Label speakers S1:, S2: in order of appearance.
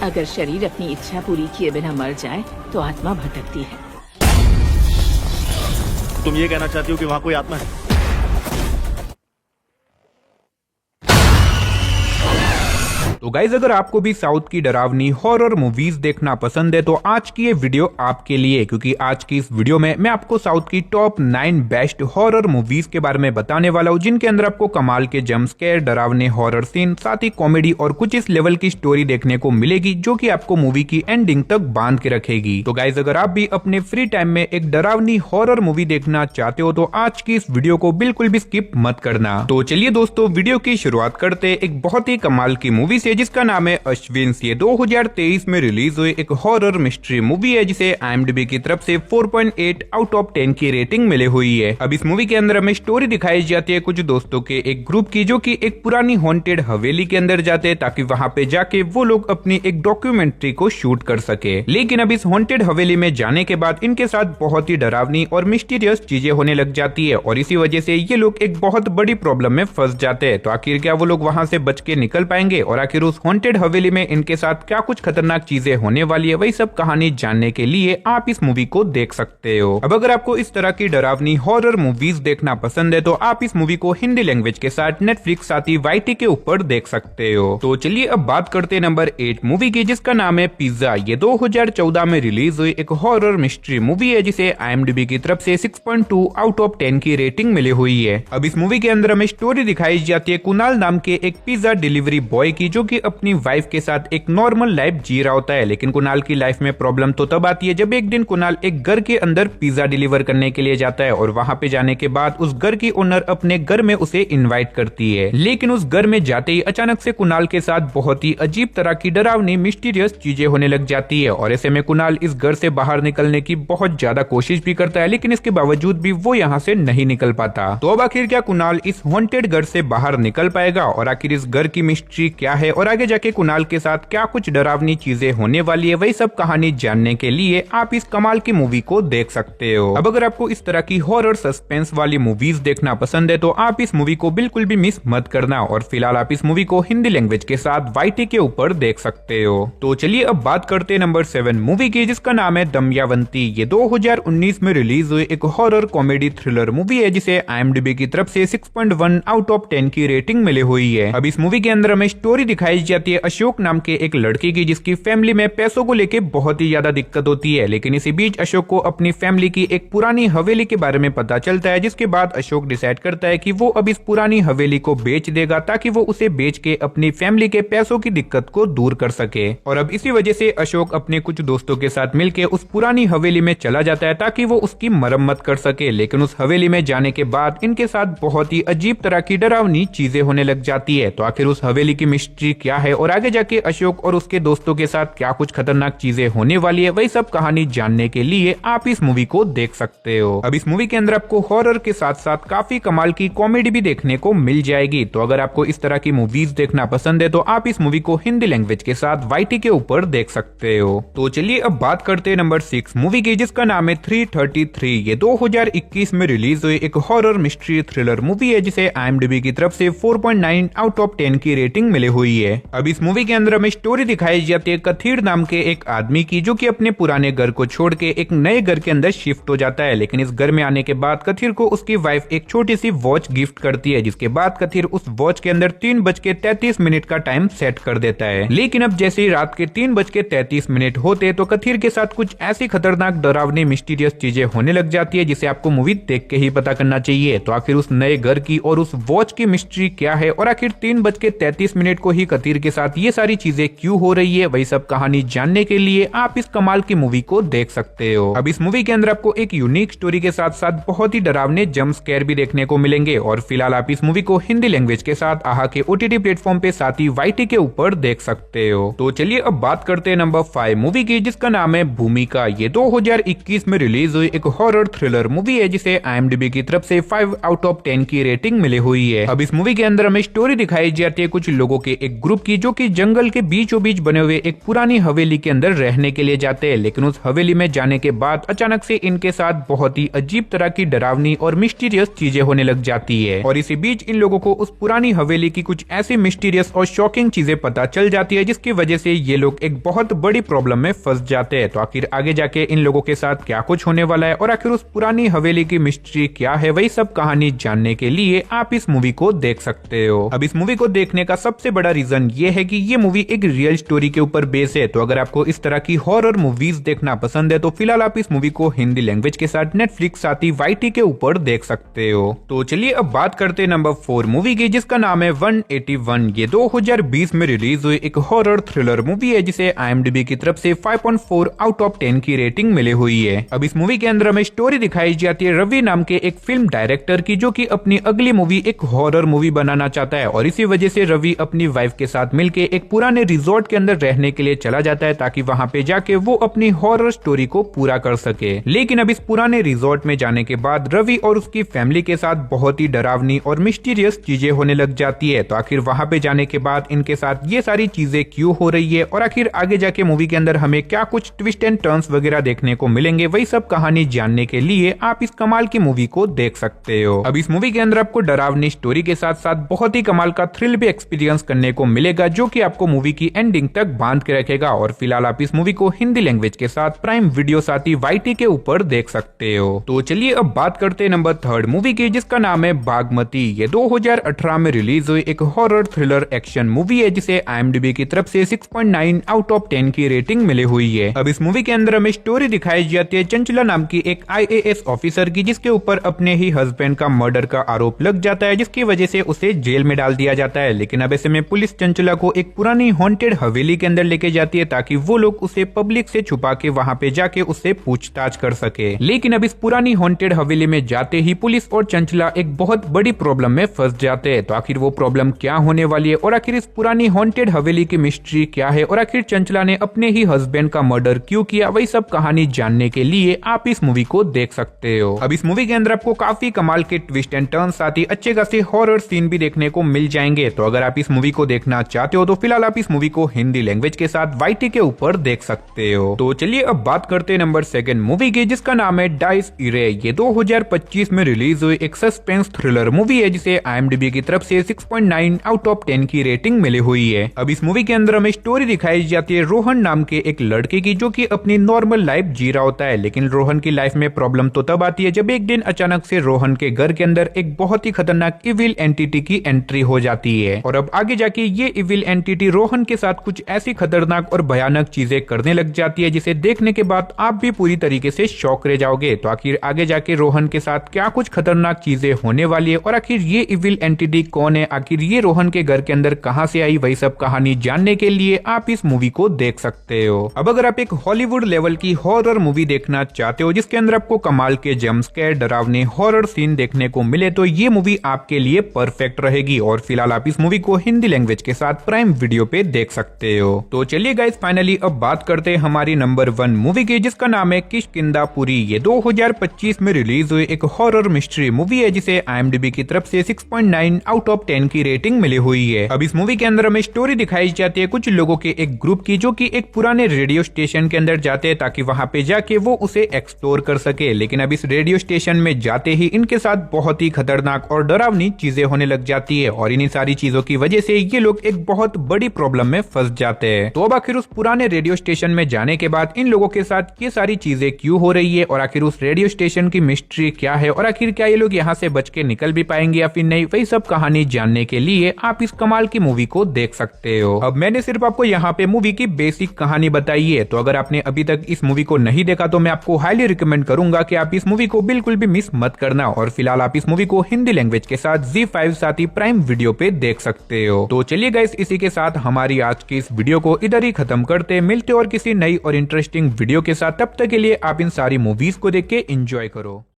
S1: अगर शरीर अपनी इच्छा पूरी किए बिना मर जाए तो आत्मा भटकती है।
S2: तुम ये कहना चाहती हो कि वहाँ कोई आत्मा है?
S3: तो गाइज, अगर आपको भी साउथ की डरावनी हॉरर मूवीज देखना पसंद है तो आज की ये वीडियो आपके लिए, क्योंकि आज की इस वीडियो में मैं आपको साउथ की टॉप 9 बेस्ट हॉरर मूवीज के बारे में बताने वाला हूँ, जिनके अंदर आपको कमाल के जंप स्केयर, डरावने हॉरर सीन, साथ ही कॉमेडी और कुछ इस लेवल की स्टोरी देखने को मिलेगी जो कि आपको मूवी की एंडिंग तक बांध के रखेगी। तो गाइज, अगर आप भी अपने फ्री टाइम में एक डरावनी हॉरर मूवी देखना चाहते हो तो आज की इस वीडियो को बिल्कुल भी स्किप मत करना। तो चलिए दोस्तों, वीडियो की शुरुआत करते एक बहुत ही कमाल की मूवी से जिसका नाम है अश्विन्स। ये 2023 में रिलीज हुई एक हॉरर मिस्ट्री मूवी है जिसे IMDb की तरफ से 4.8 आउट ऑफ 10 की रेटिंग मिली हुई है। अब इस मूवी के अंदर हमें स्टोरी दिखाई जाती है कुछ दोस्तों के एक ग्रुप की, जो कि एक पुरानी हॉन्टेड हवेली के अंदर जाते हैं ताकि वहां पे जाके वो लोग अपनी एक डॉक्यूमेंट्री को शूट कर सके। लेकिन अब इस हॉन्टेड हवेली में जाने के बाद इनके साथ बहुत ही डरावनी और मिस्टीरियस चीजें होने लग जाती है और इसी वजह से ये लोग एक बहुत बड़ी प्रॉब्लम में फंस जाते हैं। तो आखिर क्या वो लोग वहां से बच के निकल पाएंगे और आखिर उस हॉन्टेड हवेली में इनके साथ क्या कुछ खतरनाक चीजें होने वाली है, वही सब कहानी जानने के लिए आप इस मूवी को देख सकते हो। अब अगर आपको इस तरह की डरावनी हॉरर मूवीज देखना पसंद है तो आप इस मूवी को हिंदी लैंग्वेज के साथ नेटफ्लिक्स साथ ही YT के ऊपर देख सकते हो। तो चलिए अब बात करते हैं नंबर 8 मूवी की, जिसका नाम है पिज्जा। ये 2014 में रिलीज हुई एक हॉरर मिस्ट्री मूवी है जिसे IMDb की तरफ से 6.2 आउट ऑफ 10 की रेटिंग मिली हुई है। अब इस मूवी के अंदर हमें स्टोरी दिखाई जाती है कुणाल नाम के एक पिज्जा डिलीवरी बॉय की, जो कि अपनी वाइफ के साथ एक नॉर्मल लाइफ जी रहा होता है। लेकिन कुणाल की लाइफ में प्रॉब्लम तो तब आती है जब एक दिन कुणाल एक घर के अंदर पिज्जा डिलीवर करने के लिए जाता है और वहां पे जाने के बाद उस घर की ओनर अपने घर में उसे इनवाइट करती है। लेकिन उस घर में जाते ही अचानक से कुणाल के साथ बहुत ही अजीब तरह की डरावनी मिस्टीरियस चीजें होने लग जाती है और ऐसे में कुणाल इस घर से बाहर निकलने की बहुत ज्यादा कोशिश भी करता है, लेकिन इसके बावजूद भी वो यहाँ से नहीं निकल पाता। तो अब आखिर क्या कुणाल इस हॉन्टेड घर से बाहर निकल पाएगा और आखिर इस घर की मिस्ट्री क्या है और आगे जाके कुणाल के साथ क्या कुछ डरावनी चीजें होने वाली है, वही सब कहानी जानने के लिए आप इस कमाल की मूवी को देख सकते हो। अब अगर आपको इस तरह की हॉरर सस्पेंस वाली मूवीज देखना पसंद है तो आप इस मूवी को बिल्कुल भी मिस मत करना और फिलहाल आप इस मूवी को हिंदी लैंग्वेज के साथ YT के ऊपर देख सकते हो। तो चलिए अब बात करते हैं नंबर 7 मूवी की, जिसका नाम है दमयावंती। ये 2019 में रिलीज हुई एक हॉरर कॉमेडी थ्रिलर मूवी है जिसे IMDb की तरफ से 6.1 आउट ऑफ 10 की रेटिंग मिली हुई है। अब इस मूवी के अंदर हमें स्टोरी दिखाई जाती है अशोक नाम के एक लड़के की, जिसकी फैमिली में पैसों को लेके बहुत ही ज्यादा दिक्कत होती है। लेकिन इसी बीच अशोक को अपनी फैमिली की एक पुरानी हवेली के बारे में पता चलता है, जिसके बाद अशोक डिसाइड करता है कि वो अब इस पुरानी हवेली को बेच देगा ताकि वो उसे बेच के अपनी फैमिली के पैसों की दिक्कत को दूर कर सके। और अब इसी वजह से अशोक अपने कुछ दोस्तों के साथ मिलकर उस पुरानी हवेली में चला जाता है ताकि वो उसकी मरम्मत कर सके। लेकिन उस हवेली में जाने के बाद इनके साथ बहुत ही अजीब तरह की डरावनी चीजें होने लग जाती है। तो आखिर उस हवेली की मिस्ट्री क्या है और आगे जाके अशोक और उसके दोस्तों के साथ क्या कुछ खतरनाक चीजें होने वाली है, वही सब कहानी जानने के लिए आप इस मूवी को देख सकते हो। अब इस मूवी के अंदर आपको हॉरर के साथ साथ काफी कमाल की कॉमेडी भी देखने को मिल जाएगी। तो अगर आपको इस तरह की मूवीज देखना पसंद है तो आप इस मूवी को हिंदी लैंग्वेज के साथ YT के ऊपर देख सकते हो। तो चलिए अब बात करते हैं नंबर 6 मूवी की, जिसका नाम है 333। ये 2021 में रिलीज हुई एक हॉरर मिस्ट्री थ्रिलर मूवी है जिसे IMDb की तरफ से 4.9 आउट ऑफ 10 की रेटिंग मिली हुई है। अब इस मूवी के अंदर हमें स्टोरी दिखाई जाती है कथीर नाम के एक आदमी की, जो कि अपने पुराने घर को छोड़ के एक नए घर के अंदर शिफ्ट हो जाता है। लेकिन इस घर में आने के बाद कथीर को उसकी वाइफ एक छोटी सी वॉच गिफ्ट करती है, जिसके बाद कथीर उस वॉच के अंदर 3:33 का टाइम सेट कर देता है। लेकिन अब जैसे ही रात के 3:33 होते तो कथीर के साथ कुछ ऐसी खतरनाक डरावनी मिस्टीरियस चीजें होने लग जाती है जिसे आपको मूवी देख के ही पता करना चाहिए। तो आखिर उस नए घर की और उस वॉच की मिस्ट्री क्या है और आखिर 3:33 को ही कथीर के साथ ये सारी चीजें क्यों हो रही है, वही सब कहानी जानने के लिए आप इस कमाल की मूवी को देख सकते हो। अब इस मूवी के अंदर आपको एक यूनिक स्टोरी के साथ साथ बहुत ही डरावने जंप स्केयर भी देखने को मिलेंगे और फिलहाल आप इस मूवी को हिंदी लैंग्वेज के साथ आहा के OTT प्लेटफॉर्म पे साथ ही YT के ऊपर देख सकते हो। तो चलिए अब बात करते हैं नंबर 5 मूवी की, जिसका नाम है भूमिका। ये 2021 में रिलीज हुई एक हॉरर थ्रिलर मूवी है जिसे IMDb की तरफ से 5 आउट ऑफ 10 की रेटिंग मिली हुई है। अब इस मूवी के अंदर हमें स्टोरी दिखाई जाती है कुछ लोगों के एक ग्रुप की, जो कि जंगल के बीचों बीच बने हुए एक पुरानी हवेली के अंदर रहने के लिए जाते हैं। लेकिन उस हवेली में जाने के बाद अचानक से इनके साथ बहुत ही अजीब तरह की डरावनी और मिस्टीरियस चीजें होने लग जाती है और इसी बीच इन लोगों को उस पुरानी हवेली की कुछ ऐसी मिस्टीरियस और शॉकिंग चीजें पता चल जाती है, जिसकी वजह से ये लोग एक बहुत बड़ी प्रॉब्लम में फंस जाते हैं। तो आखिर आगे जाके इन लोगों के साथ क्या कुछ होने वाला है और आखिर उस पुरानी हवेली की मिस्ट्री क्या है, वही सब कहानी जानने के लिए आप इस मूवी को देख सकते हो। अब इस मूवी को देखने का सबसे बड़ा रीजन ये है कि ये मूवी एक रियल स्टोरी के ऊपर बेस है। तो अगर आपको इस तरह की हॉरर मूवीज देखना पसंद है तो फिलहाल आप इस मूवी को हिंदी लैंग्वेज के साथ नेटफ्लिक्स साथ ही YT के ऊपर देख सकते हो। तो चलिए अब बात करते हैं नंबर 4 मूवी की, जिसका नाम है 181। ये 2020 में रिलीज हुई एक हॉरर थ्रिलर मूवी है, जिसे IMDb की तरफ से 5.4 आउट ऑफ 10 की रेटिंग मिली हुई है। अब इस मूवी के अंदर हमें स्टोरी दिखाई जाती है रवि नाम के एक फिल्म डायरेक्टर की, जो कि अपनी अगली मूवी एक हॉरर मूवी बनाना चाहता है और इसी वजह से रवि अपनी वाइफ के साथ मिलकर एक पुराने रिजॉर्ट के अंदर रहने के लिए चला जाता है, ताकि वहां पे जाके वो अपनी हॉरर स्टोरी को पूरा कर सके। लेकिन अब इस पुराने रिजॉर्ट में जाने के बाद रवि और उसकी फैमिली के साथ बहुत ही डरावनी और मिस्टीरियस चीजें होने लग जाती है। तो आखिर वहां पे जाने के बाद इनके साथ ये सारी चीजें क्यों हो रही है और आखिर आगे जाके मूवी के अंदर हमें क्या कुछ ट्विस्ट एंड टर्न्स वगैरह देखने को मिलेंगे, वही सब कहानी जानने के लिए आप इस कमाल की मूवी को देख सकते हो। अब इस मूवी के अंदर आपको डरावनी स्टोरी के साथ साथ बहुत ही कमाल का थ्रिल भी एक्सपीरियंस करने को मिलेगा, जो कि आपको मूवी की एंडिंग तक बांध के रखेगा। और फिलहाल आप इस मूवी को हिंदी लैंग्वेज के साथ प्राइम वीडियो साथ ही YT के ऊपर देख सकते हो। तो चलिए अब बात करते हैं नंबर 3 मूवी की, जिसका नाम है बागमती। ये 2018 में रिलीज हुई एक हॉरर थ्रिलर एक्शन मूवी है, जिसे IMDb की तरफ से 6.9 आउट ऑफ 10 की रेटिंग मिली हुई है। अब इस मूवी के अंदर हमें स्टोरी दिखाई जाती है चंचला नाम की एक IAS ऑफिसर की, जिसके ऊपर अपने ही हस्बैंड का मर्डर का आरोप लग जाता है, जिसकी वजह से उसे जेल में डाल दिया जाता है। लेकिन अब ऐसे में पुलिस चंचला को एक पुरानी हॉन्टेड हवेली के अंदर लेके जाती है, ताकि वो लोग उसे पब्लिक से छुपा के वहां पे जाके उससे पूछताछ कर सके। लेकिन अब इस पुरानी हॉन्टेड हवेली में जाते ही पुलिस और चंचला एक बहुत बड़ी प्रॉब्लम में फंस जाते हैं। तो आखिर वो प्रॉब्लम क्या होने वाली है और आखिर इस पुरानी हॉन्टेड हवेली की मिस्ट्री क्या है और आखिर चंचला ने अपने ही हस्बैंड का मर्डर क्यों किया, वही सब कहानी जानने के लिए आप इस मूवी को देख सकते हो। अब इस मूवी के अंदर आपको काफी कमाल के ट्विस्ट एंड टर्न साथ ही अच्छे खासे हॉरर सीन भी देखने को मिल जाएंगे। तो अगर आप इस मूवी को देखना चाहते हो तो फिलहाल आप इस मूवी को हिंदी लैंग्वेज के साथ YT के ऊपर देख सकते हो। तो चलिए अब बात करते हैं नंबर 2 मूवी की, जिसका नाम है डाइस इरे। ये 2025 में रिलीज हुई एक सस्पेंस थ्रिलर मूवी है, जिसे IMDb की तरफ से 6.9 आउट ऑफ 10 की रेटिंग मिली हुई है। अब इस मूवी के अंदर हमें स्टोरी दिखाई जाती है रोहन नाम के एक लड़के की, जो कि अपनी नॉर्मल लाइफ जी रहा होता है। लेकिन रोहन की लाइफ में प्रॉब्लम तो तब आती है जब एक दिन अचानक से रोहन के घर के अंदर एक बहुत ही खतरनाक इविल एंटिटी की एंट्री हो जाती है और अब आगे जाके ये इविल एंटिटी रोहन के साथ कुछ ऐसी खतरनाक और भयानक चीजें करने लग जाती है, जिसे देखने के बाद आप भी पूरी तरीके से शॉक रह जाओगे। तो आखिर आगे जाके रोहन के साथ क्या कुछ खतरनाक चीजें होने वाली है और आखिर ये इविल एंटिटी कौन है, आखिर ये रोहन के घर के अंदर कहां से आई, वही सब कहानी जानने के लिए आप इस मूवी को देख सकते हो। अब अगर आप एक हॉलीवुड लेवल की हॉरर मूवी देखना चाहते हो, जिसके अंदर आपको कमाल के जंप स्केयर डरावने हॉरर सीन देखने को मिले, तो ये मूवी आपके लिए परफेक्ट रहेगी। और फिलहाल आप इस मूवी को हिंदी लैंग्वेज के साथ प्राइम वीडियो पे देख सकते हो। तो चलिए गाइस फाइनली अब बात करते हैं हमारी नंबर 1 मूवी की, जिसका नाम है किष्किंधापुरी। ये 2025 में रिलीज हुई एक हॉरर मिस्ट्री मूवी है, जिसे IMDb की तरफ से 6.9 आउट ऑफ 10 की रेटिंग मिली हुई है। अब इस मूवी के अंदर हमें स्टोरी दिखाई जाती है कुछ लोगों के एक ग्रुप की, जो कि एक पुराने रेडियो स्टेशन के अंदर जाते हैं, ताकि वहां पे जाके वो उसे एक्सप्लोर कर सके। लेकिन अब इस रेडियो स्टेशन में जाते ही इनके साथ बहुत ही खतरनाक और डरावनी चीजें होने लग जाती है और इन्हीं सारी चीजों की वजह से ये लोग एक बहुत बड़ी प्रॉब्लम में फंस जाते हैं। तो अब आखिर उस पुराने रेडियो स्टेशन में जाने के बाद इन लोगों के साथ ये सारी चीजें क्यों हो रही है और आखिर उस रेडियो स्टेशन की मिस्ट्री क्या है और आखिर क्या ये लोग यहाँ से बच के निकल भी पाएंगे या फिर नहीं, वही सब कहानी जानने के लिए आप इस कमाल की मूवी को देख सकते हो। अब मैंने सिर्फ आपको यहाँ पे मूवी की बेसिक कहानी बताई है, तो अगर आपने अभी तक इस मूवी को नहीं देखा तो मैं आपको हाईली रिकमेंड करूंगा कि आप इस मूवी को बिल्कुल भी मिस मत करना। और फिलहाल आप इस मूवी को हिंदी लैंग्वेज के साथ ZEE5 साथ ही प्राइम वीडियो पे देख सकते हो। तो चलिए गाइस इसी के साथ हमारी आज की इस वीडियो को इधर ही खत्म करते, मिलते और किसी नई और इंटरेस्टिंग वीडियो के साथ। तब तक के लिए आप इन सारी मूवीज को देख के एंजॉय करो।